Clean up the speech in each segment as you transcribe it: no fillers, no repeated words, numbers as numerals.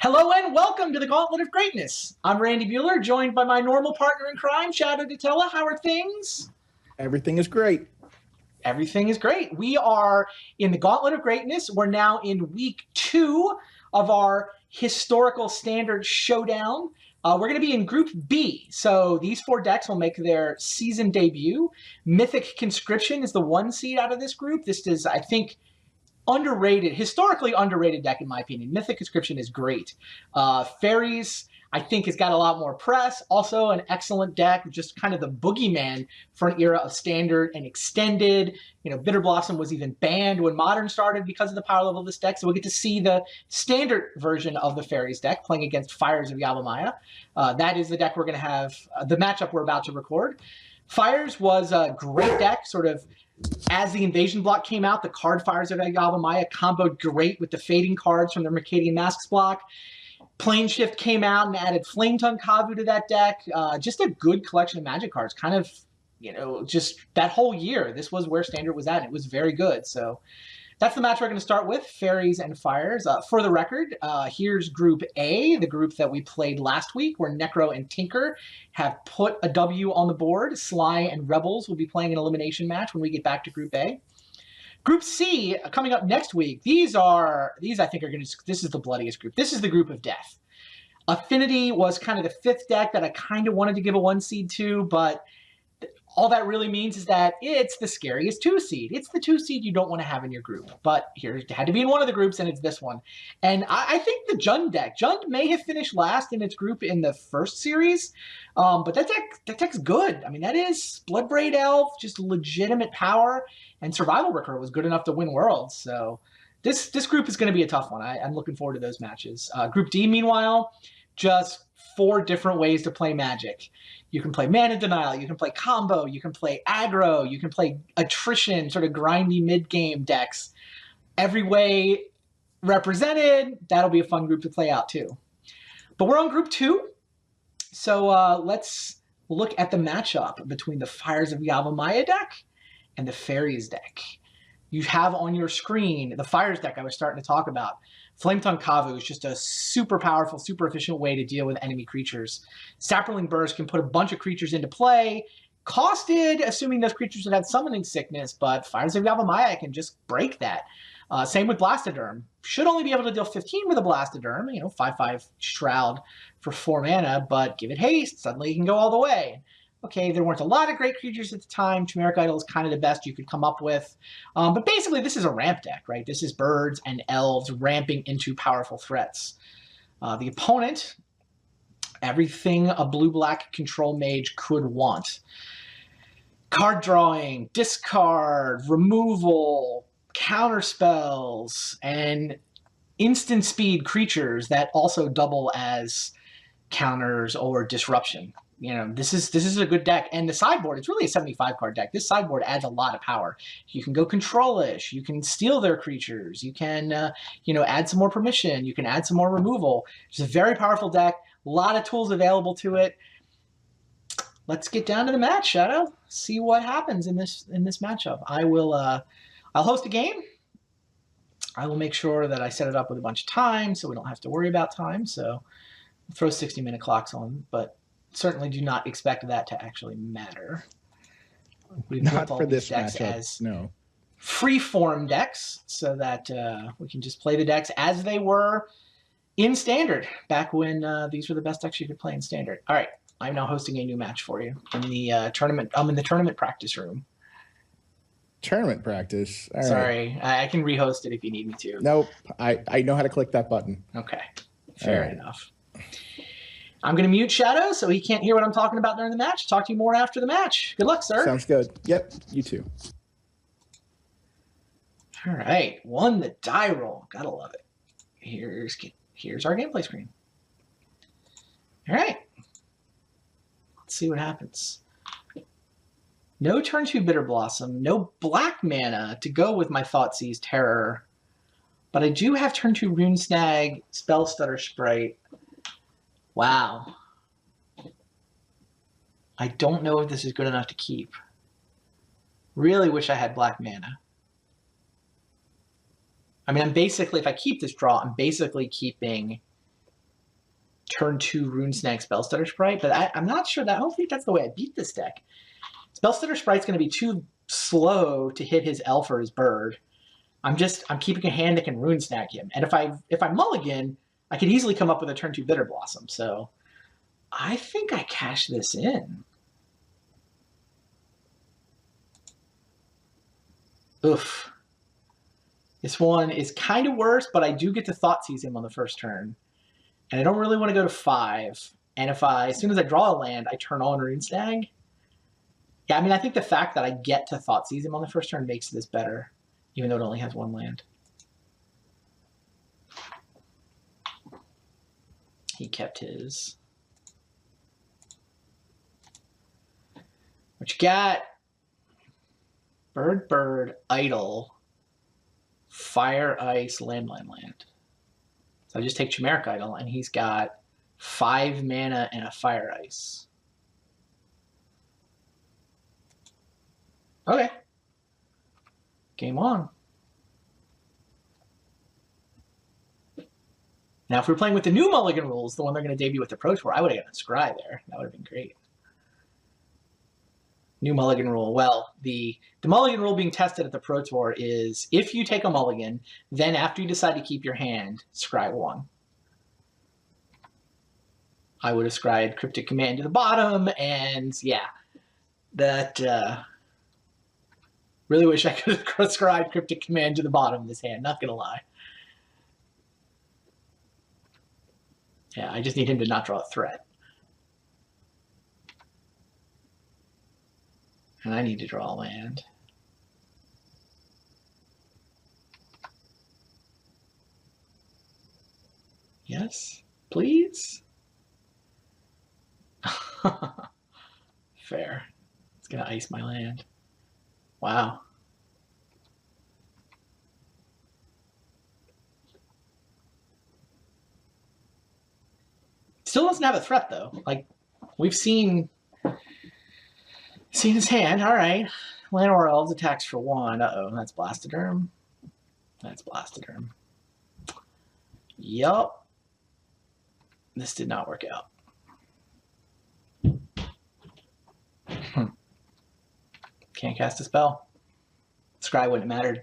Hello and welcome to the Gauntlet of Greatness. I'm Randy Buehler, joined by my normal partner in crime, Shadow Datella. How are things? Everything is great. Everything is great. We are in the Gauntlet of Greatness. We're now in week 2 of our historical standard showdown. We're going to be in Group B. So these 4 decks will make their season debut. Mythic Conscription is the 1 seed out of this group. This is, I think, underrated, historically underrated deck in my opinion. Mythic Conscription is great. Faeries, I think, has got a lot more press. Also an excellent deck, just kind of the boogeyman for an era of standard and extended. You know, Bitter Blossom was even banned when Modern started because of the power level of this deck. So we'll get to see the standard version of the Faeries deck playing against Fires of Yavimaya. That is the deck we're going to have, the matchup we're about to record. Fires was a great deck, sort of as the invasion block came out. The card Fires of Yavimaya comboed great with the fading cards from their Mercadian Masks block. Plane Shift came out and added Flame Tongue Kavu to that deck. Just a good collection of Magic cards. Kind of, you know, just that whole year, this was where Standard was at. It was very good. So that's the match we're going to start with, Faeries and Fires. For the record, here's Group A, the group that we played last week, where Necro and Tinker have put a W on the board. Sly and Rebels will be playing an elimination match when we get back to Group A. Group C, coming up next week, these I think are going to, this is the bloodiest group. This is the group of death. Affinity was kind of the 5th deck that I kind of wanted to give a 1 seed to, but all that really means is that it's the scariest 2 seed. It's the 2 seed you don't want to have in your group. But here, it had to be in one of the groups, and it's this one. And I think the Jund deck. Jund may have finished last in its group in the first series, but that deck's good. I mean, that is Bloodbraid Elf, just legitimate power, and Survival Recur was good enough to win Worlds. So this group is going to be a tough one. I'm looking forward to those matches. Group D, meanwhile, just 4 different ways to play Magic. You can play Mana Denial, you can play Combo, you can play Aggro, you can play Attrition, sort of grindy mid-game decks. Every way represented, that'll be a fun group to play out too. But we're on Group 2, so let's look at the matchup between the Fires of Yavimaya deck and the Faeries deck. You have on your screen the Fires deck I was starting to talk about. Flame Tongue Kavu is just a super powerful, super efficient way to deal with enemy creatures. Sapperling Burst can put a bunch of creatures into play. Costed, assuming those creatures would have summoning sickness, but Fires of Yavimaya can just break that. Same with Blastoderm. Should only be able to deal 15 with a Blastoderm, you know, 5/5 Shroud for 4 mana, but give it haste, suddenly you can go all the way. Okay, there weren't a lot of great creatures at the time. Chimeric Idol is kind of the best you could come up with. But basically, this is a ramp deck, right? This is birds and elves ramping into powerful threats. The opponent, everything a blue-black control mage could want. Card drawing, discard, removal, counter spells, and instant speed creatures that also double as counters or disruption. You know, this is a good deck. And the sideboard, it's really a 75-card deck. This sideboard adds a lot of power. You can go control-ish. You can steal their creatures. You can, you know, add some more permission. You can add some more removal. It's a very powerful deck. A lot of tools available to it. Let's get down to the match, Shadow. See what happens in this matchup. I'll host a game. I will make sure that I set it up with a bunch of time so we don't have to worry about time. So I'll throw 60-minute clocks on, but certainly do not expect that to actually matter. We've not for this matchup, as no. Free-form decks so that we can just play the decks as they were in Standard, back when these were the best decks you could play in Standard. All right, I'm now hosting a new match for you in the tournament. I'm in the tournament practice room. Tournament practice? All Sorry, right. I can rehost it if you need me to. Nope, I know how to click that button. Okay, fair enough. I'm going to mute Shadow so he can't hear what I'm talking about during the match. Talk to you more after the match. Good luck, sir. Sounds good. Yep, you too. All right, won the die roll. Gotta love it. Here's our gameplay screen. All right. Let's see what happens. No turn 2 Bitter Blossom. No black mana to go with my Thoughtseize Terror. But I do have turn 2 Rune Snag, Spell Stutter Sprite. Wow. I don't know if this is good enough to keep. Really wish I had black mana. I mean, I'm basically, if I keep this draw, I'm basically keeping turn 2 Rune Snag Spellstutter Sprite, but I'm not sure that. I don't think that's the way I beat this deck. Spellstutter Sprite's going to be too slow to hit his elf or his bird. I'm keeping a hand that can Rune Snag him, and if I mulligan, I could easily come up with a turn 2 Bitter Blossom. So I think I cash this in. Oof. This one is kind of worse, but I do get to Thoughtseize him on the first turn. And I don't really want to go to 5. And as soon as I draw a land, I turn on Rune Snag. Yeah, I mean, I think the fact that I get to Thoughtseize him on the first turn makes this better, even though it only has 1 land. He kept his. What you got? Bird, bird, idle, fire, ice, land. So I just take Chimeric Idol, and he's got 5 mana and a fire ice. Okay. Game on. Now, if we're playing with the new Mulligan rules, the one they're going to debut with the Pro Tour, I would have gotten a Scry there. That would have been great. New Mulligan rule. Well, the Mulligan rule being tested at the Pro Tour is if you take a Mulligan, then after you decide to keep your hand, scry 1. I would have scried Cryptic Command to the bottom, and yeah, that really wish I could have scried Cryptic Command to the bottom of this hand, not gonna lie. Yeah, I just need him to not draw a threat. And I need to draw a land. Yes, please? Fair. It's going to ice my land. Wow. Still doesn't have a threat, though. Like, we've seen his hand. All right. Llanowar Elves attacks for 1. Uh-oh, that's Blastoderm. That's Blastoderm. Yup. This did not work out. Can't cast a spell. Scry wouldn't have mattered.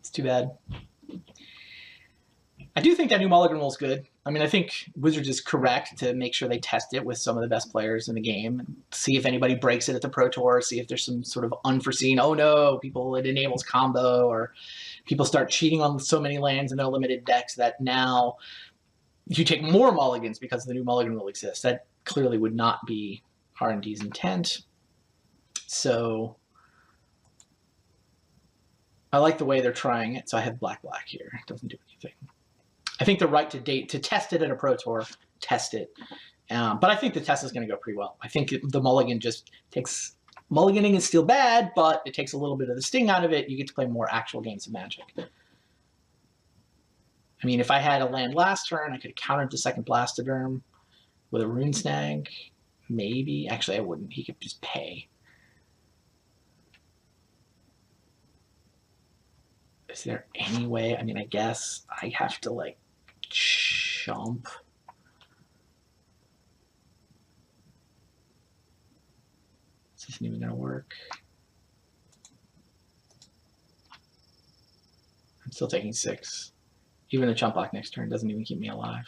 It's too bad. I do think that new Mulligan rule is good. I mean, I think Wizards is correct to make sure they test it with some of the best players in the game. See if anybody breaks it at the Pro Tour. See if there's some sort of unforeseen, oh no, it enables combo, or people start cheating on so many lands in their limited decks that now you take more mulligans because the new Mulligan rule exists. That clearly would not be R&D's intent. So I like the way they're trying it. So I have black here. It doesn't do anything. I think the right to test it at a Pro Tour, test it. But I think the test is going to go pretty well. I think the mulligan just takes... Mulliganing is still bad, but it takes a little bit of the sting out of it. You get to play more actual games of Magic. I mean, if I had a land last turn, I could have countered the second Blastoderm with a Rune Snag. Maybe. Actually, I wouldn't. He could just pay. Is there any way? I mean, I guess I have to, like, chump. This isn't even going to work. I'm still taking 6. Even the chump block next turn doesn't even keep me alive.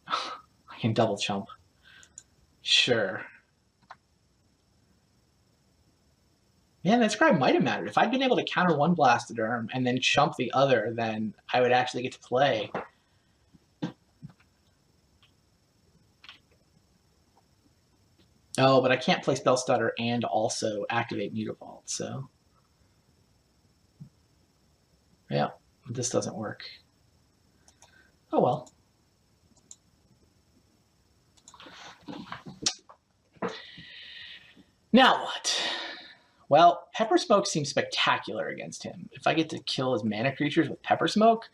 I can double chump. Sure. Man, that Scry might have mattered. If I'd been able to counter one Blastoderm and then chump the other, then I would actually get to play. Oh, but I can't play Spell Stutter and also activate Mutavault, so... Yeah, this doesn't work. Oh well. Now what? Well, Pepper Smoke seems spectacular against him. If I get to kill his mana creatures with Pepper Smoke,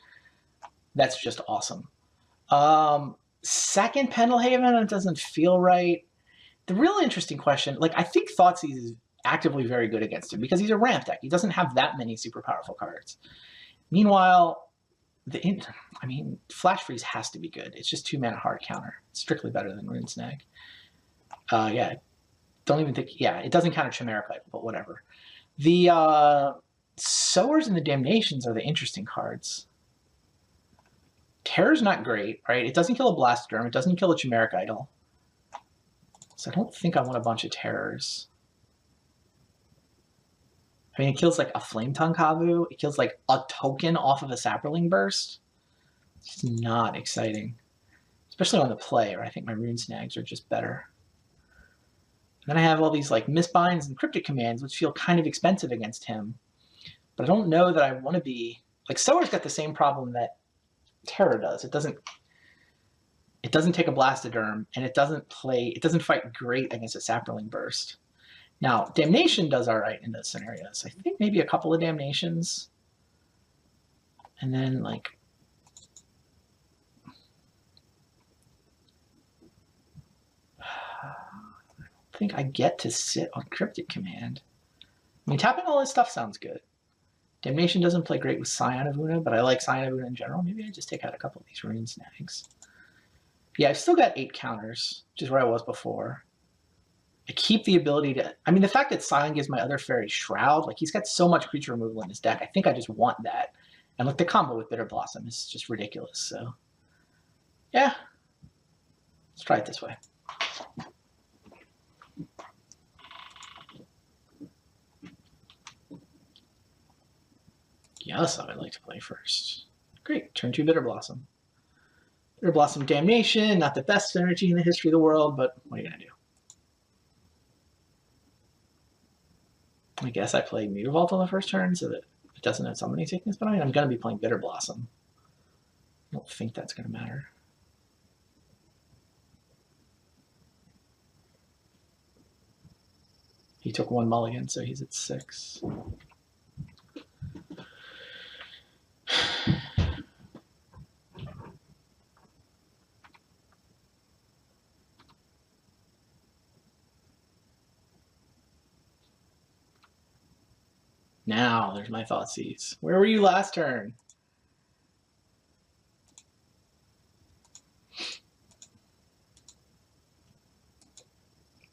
that's just awesome. Second Pendelhaven, it doesn't feel right. The real interesting question, like, I think Thoughtseize is actively very good against him because he's a ramp deck. He doesn't have that many super powerful cards. Meanwhile, I mean, Flash Freeze has to be good. It's just 2 mana hard counter. It's strictly better than Rune Snag. Yeah, don't even think. Yeah, it doesn't counter Chimeric Life, but whatever. The Sowers and the Damnations are the interesting cards. Terror's not great, right? It doesn't kill a Blastoderm. It doesn't kill a Chimeric Idol. So I don't think I want a bunch of Terrors. I mean, it kills like a Flame Tongue Kavu. It kills like a token off of a Saproling Burst. It's not exciting. Especially on the play, where I think my Rune Snags are just better. And then I have all these like Mistbinds and Cryptic Commands, which feel kind of expensive against him. But I don't know that I want to be... Like, Sower's got the same problem that Terror does. It doesn't take a Blastoderm, and it doesn't fight great against a Saproling Burst. Now, Damnation does all right in those scenarios. I think maybe a couple of Damnations. And then, like... I think I get to sit on Cryptic Command. I mean, tapping all this stuff sounds good. Damnation doesn't play great with Scion of Una, but I like Scion of Una in general. Maybe I just take out a couple of these Rune Snags. Yeah, I've still got 8 counters, which is where I was before. I keep the ability to... I mean, the fact that Scion gives my other fairy Shroud, like, he's got so much creature removal in his deck, I think I just want that. And, like, the combo with Bitter Blossom is just ridiculous, so... Yeah. Let's try it this way. Yes, I would like to play first. Great, turn 2 Bitter Blossom. Bitter Blossom Damnation, not the best synergy in the history of the world, but what are you going to do? I guess I play Mutavault on the first turn so that it doesn't have Summoning Sickness, but I mean, I'm going to be playing Bitter Blossom. I don't think that's going to matter. He took 1 mulligan, so he's at 6. Now, there's my Thoughtseize. Where were you last turn?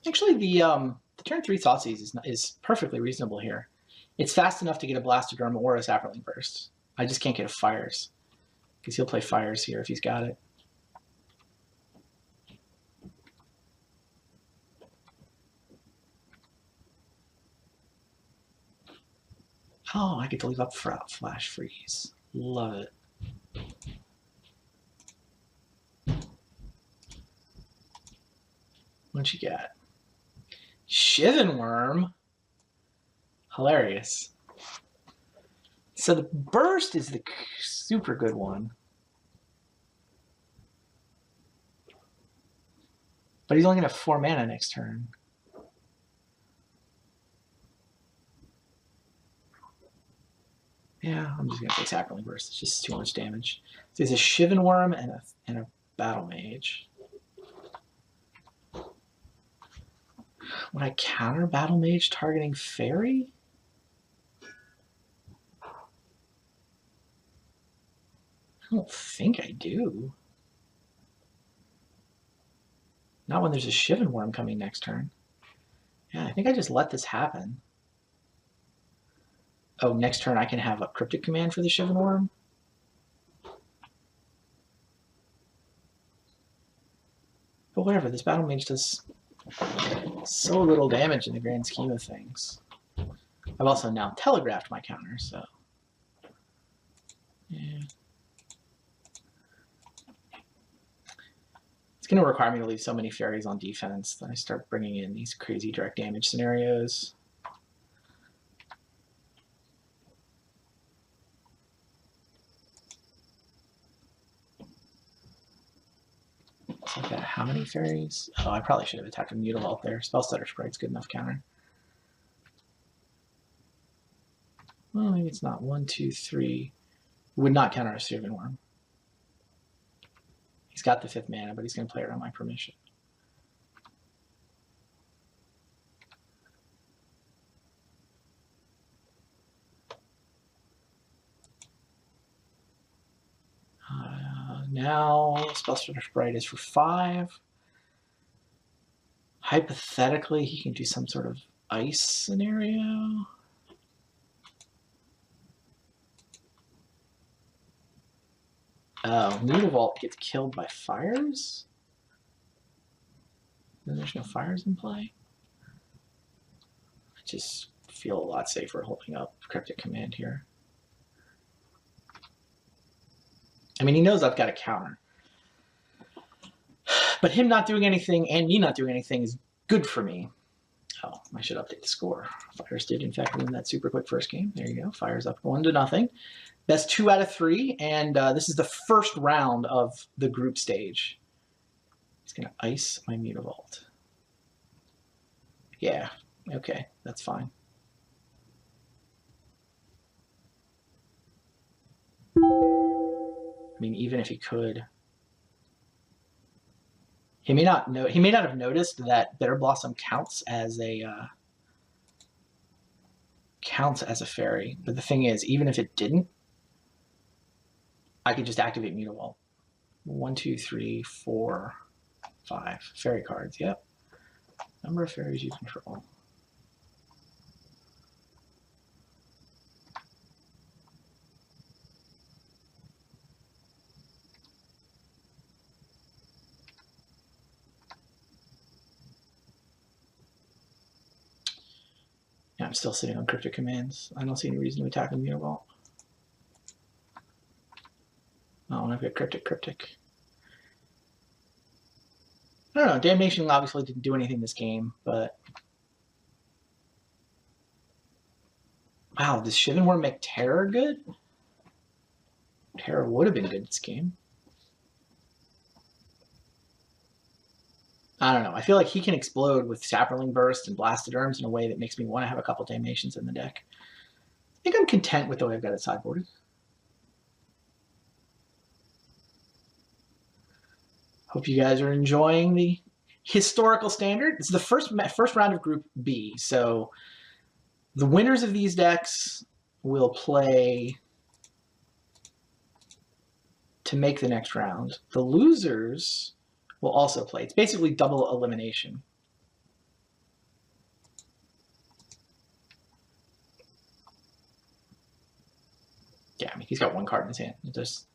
Actually, the turn 3 Thoughtseize is perfectly reasonable here. It's fast enough to get a Blastoderm or a Saproling Burst. I just can't get a Fires, because he'll play Fires here if he's got it. Oh, I get to leave up Flash Freeze. Love it. What you got? Shivan Worm. Hilarious. So the Burst is the super good one. But he's only going to have 4 mana next turn. Yeah, I'm just going to take Saproling Burst. It's just too much damage. So there's a Shivan Worm and a Battle Mage. Would I counter Battle Mage targeting Fairy? I don't think I do. Not when there's a Shivan Worm coming next turn. Yeah, I think I just let this happen. Oh, next turn I can have a Cryptic Command for the Shivan Worm? But whatever, this Battle Mage does so little damage in the grand scheme of things. I've also now telegraphed my counter, so... Yeah. It's going to require me to leave so many fairies on defense that I start bringing in these crazy direct damage scenarios. So I've got how many fairies? Oh, I probably should have attacked a Mutavault there. Spellstutter Sprite's good enough counter. Well, maybe it's not. 1, 2, 3. Would not counter a Shivan Worm. He's got the 5th mana, but he's going to play around my permission. now Spellstutter Sprite is for 5. Hypothetically, he can do some sort of ice scenario. Oh, Mutavault gets killed by fires? Then there's no fires in play? I just feel a lot safer holding up Cryptic Command here. I mean, he knows I've got a counter. But him not doing anything and me not doing anything is good for me. Oh, I should update the score. Fires did, in fact, win that super quick first game. There you go. Fires up 1-0. Best 2 out of 3, and this is the first round of the group stage. He's going to ice my Mutavault. Yeah, okay, that's fine. I mean, even if he could, he may not have noticed that Bitter Blossom counts as a fairy. But the thing is, even if it didn't, I could just activate Mutavault. 1, 2, 3, 4, 5 fairy cards. Yep. Number of fairies you control. Yeah, I'm still sitting on Cryptic Commands. I don't see any reason to attack a Mutavault. Oh, I've got Cryptic. I don't know. Damnation obviously didn't do anything this game, but wow, does Shivan Worm make Terror good? Terror would have been good this game. I don't know. I feel like he can explode with Saproling Burst and Blastoderms in a way that makes me want to have a couple Damnations in the deck. I think I'm content with the way I've got it sideboarded. Hope you guys are enjoying the historical standard. This is the first round of Group B. So the winners of these decks will play to make the next round. The losers will also play. It's basically double elimination. Yeah, I mean, he's got 1 card in his hand. There's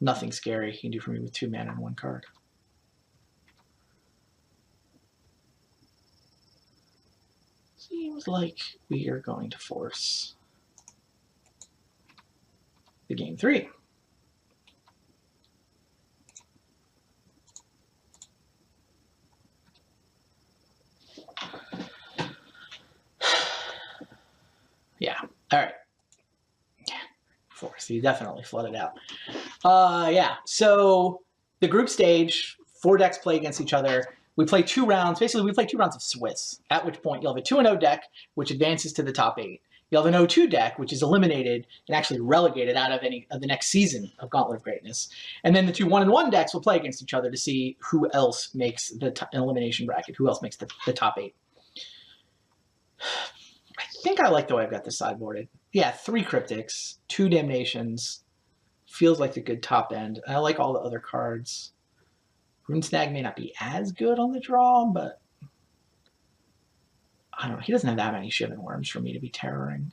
nothing scary he can do for me with 2 mana and 1 card. Seems like we are going to force the game 3. Yeah. All right. Force. You definitely flooded out. Yeah. So the group stage, 4 decks play against each other. We play 2 rounds. Basically, we play 2 rounds of Swiss, at which point you'll have a 2-0 deck, which advances to the top 8. You'll have an 0-2 deck, which is eliminated and actually relegated out of any of the next season of Gauntlet of Greatness. And then the 2 1-1 decks will play against each other to see who else makes the elimination bracket, who else makes the top 8. I think I like the way I've got this sideboarded. Yeah, 3 Cryptics, 2 Damnations. Feels like the good top end. I like all the other cards. Rune Snag may not be as good on the draw, but I don't know. He doesn't have that many Shivan Worms for me to be terroring.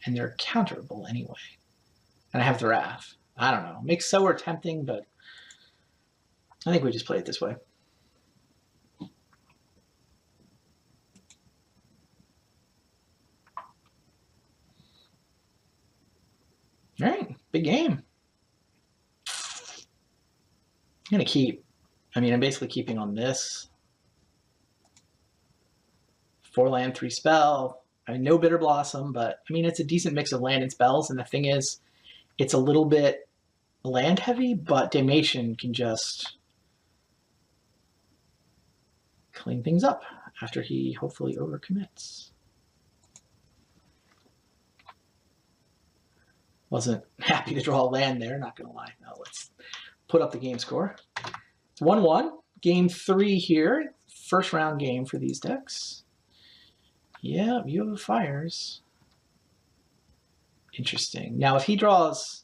And they're counterable anyway. And I have the Wrath. I don't know. Makes Sower tempting, but I think we just play it this way. All right, big game. I'm going to keep, I'm basically keeping on this. 4 land, 3 spell. I mean, no Bitter Blossom, but I mean, it's a decent mix of land and spells. And the thing is, it's a little bit land heavy, but Damnation can just clean things up after he hopefully overcommits. Wasn't happy to draw a land there, not going to lie. Now let's put up the game score. It's 1-1. Game 3 here. First round game for these decks. Yeah, you have Fires. Interesting. Now, if he draws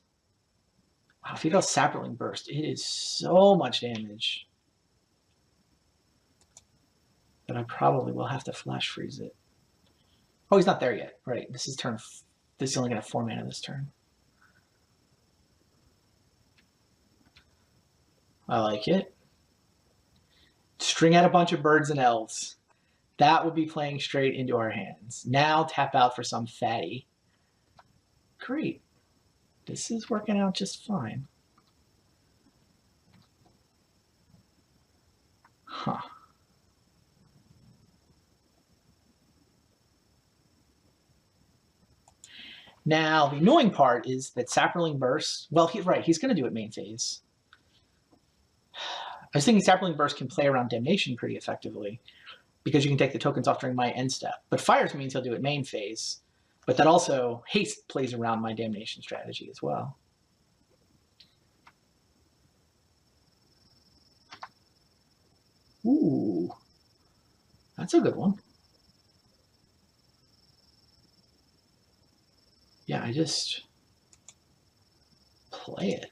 Wow, if he goes Sapperling Burst, it is so much damage that I probably will have to Flash Freeze it. Oh, he's not there yet. Right, this is turn. This is only going to have 4 mana this turn. I like it. String out a bunch of birds and elves. That would be playing straight into our hands. Now tap out for some fatty. Great. This is working out just fine. Huh. Now, the annoying part is that Sapperling Burst, well, he's going to do it main phase. I was thinking Sapperling Burst can play around Damnation pretty effectively because you can take the tokens off during my end step. But Fires means he'll do it main phase. But that also, Haste plays around my Damnation strategy as well. Ooh, that's a good one. Yeah, I just play it.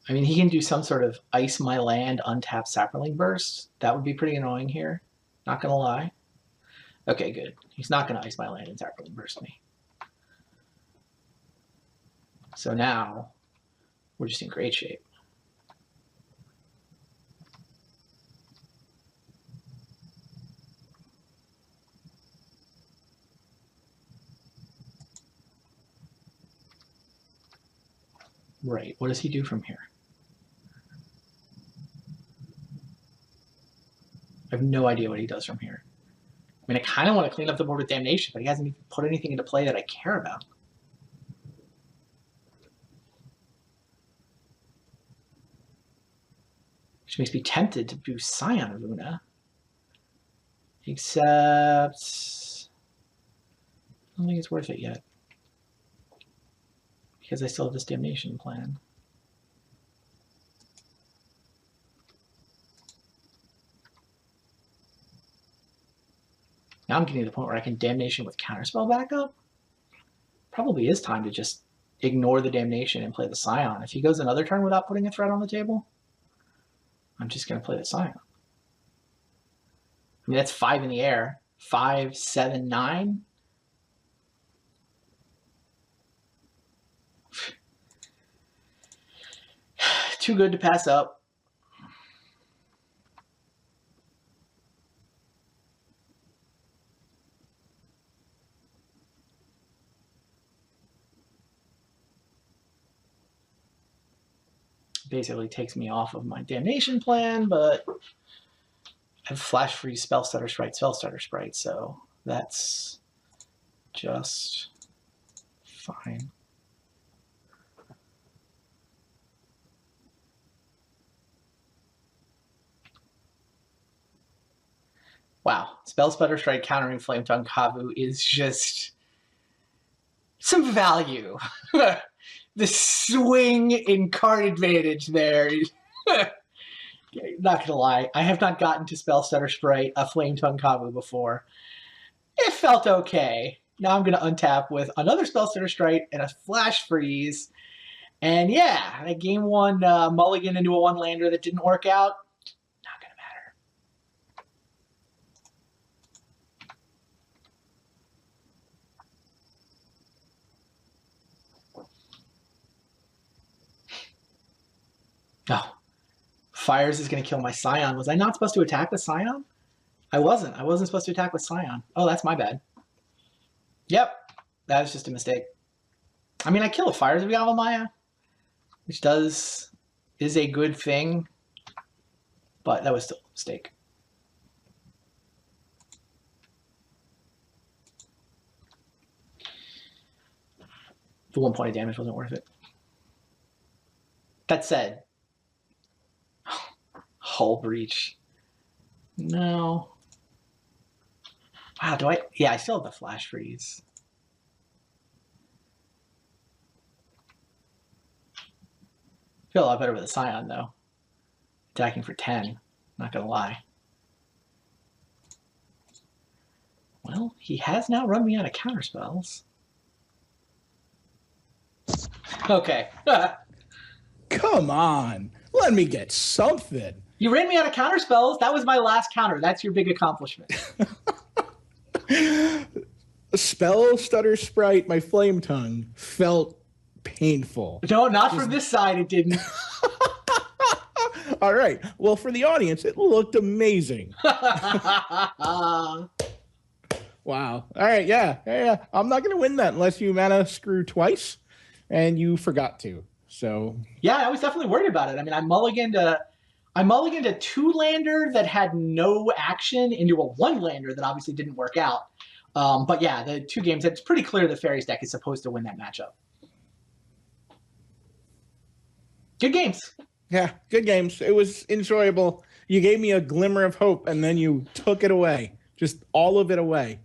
I mean, he can do some sort of ice my land, untap Sapperling Burst. That would be pretty annoying here. Not going to lie. Okay, good. He's not going to ice my land and Sapperling Burst me. So now, we're just in great shape. Right, what does he do from here? I have no idea what he does from here. I mean, I kind of want to clean up the board with Damnation, but he hasn't even put anything into play that I care about. Which makes me tempted to do Scion of Una. Except, I don't think it's worth it yet. Because I still have this Damnation plan. Now I'm getting to the point where I can Damnation with Counterspell backup. Probably is time to just ignore the Damnation and play the Scion. If he goes another turn without putting a threat on the table, I'm just going to play the Scion. I mean, that's 5 in the air. 5, 7, 9. Too good to pass up. Basically takes me off of my Damnation plan, but I have Flash Freeze, Spellstutter Sprite, so that's just fine. Wow, Spellstutter Strike countering Flame Tongue Kavu is just some value. The swing in card advantage there. Not gonna lie, I have not gotten to Spellstutter Sprite a Flame Tongue Kavu before. It felt okay. Now I'm gonna untap with another Spellstutter Sprite and a Flash Freeze. And yeah, a game 1 mulligan into a 1-lander that didn't work out. Not gonna matter. Oh. Fires is going to kill my Scion. Was I not supposed to attack with Scion? I wasn't. I wasn't supposed to attack with Scion. Oh, that's my bad. Yep. That was just a mistake. I mean, I kill a Fires of Yavimaya, which is a good thing, but that was still a mistake. The 1 point of damage wasn't worth it. That said, Hull Breach. No. Wow, do I? Yeah, I still have the Flash Freeze. I feel a lot better with a Scion, though. Attacking for 10. Not going to lie. Well, he has now run me out of counterspells. Okay. Come on. Let me get something. You ran me out of counter spells. That was my last counter. That's your big accomplishment. Spell Stutter Sprite, my Flame Tongue, felt painful. No, not from this side, it didn't. All right. Well, for the audience, it looked amazing. Wow. All right. Yeah. I'm not going to win that unless you mana screw twice, and you forgot to. So. Yeah, I was definitely worried about it. I mean, I mulliganed a 2-lander that had no action into a 1-lander that obviously didn't work out. But yeah, the 2 games, it's pretty clear the Faeries deck is supposed to win that matchup. Good games. Yeah, good games. It was enjoyable. You gave me a glimmer of hope, and then you took it away. Just all of it away.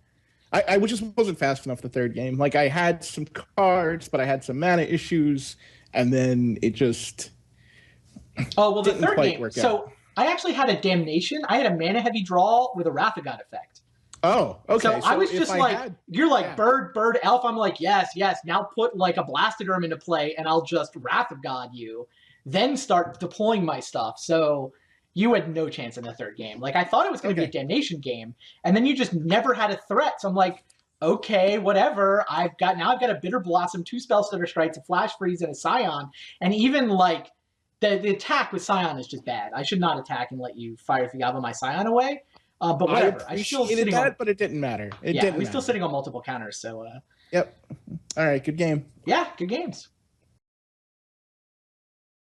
I just wasn't fast enough the third game. Like, I had some cards, but I had some mana issues, and then it just the third game. So I actually had a Damnation. I had a mana-heavy draw with a Wrath of God effect. Oh, okay. So I was just like, you're like, bird, elf. I'm like, yes. Now put like a Blastoderm into play, and I'll just Wrath of God you, then start deploying my stuff. So you had no chance in the third game. Like, I thought it was going to be a Damnation game, and then you just never had a threat. So I'm like, okay, whatever. I've got a Bitter Blossom, 2 Spell Stutter Strikes, a Flash Freeze, and a Scion. And even like the attack with Scion is just bad. I should not attack and let you fire Thigava my Scion away. But whatever. I appreciated that, but it didn't matter. We're still sitting on multiple counters. So yep. All right, good game. Yeah, good games.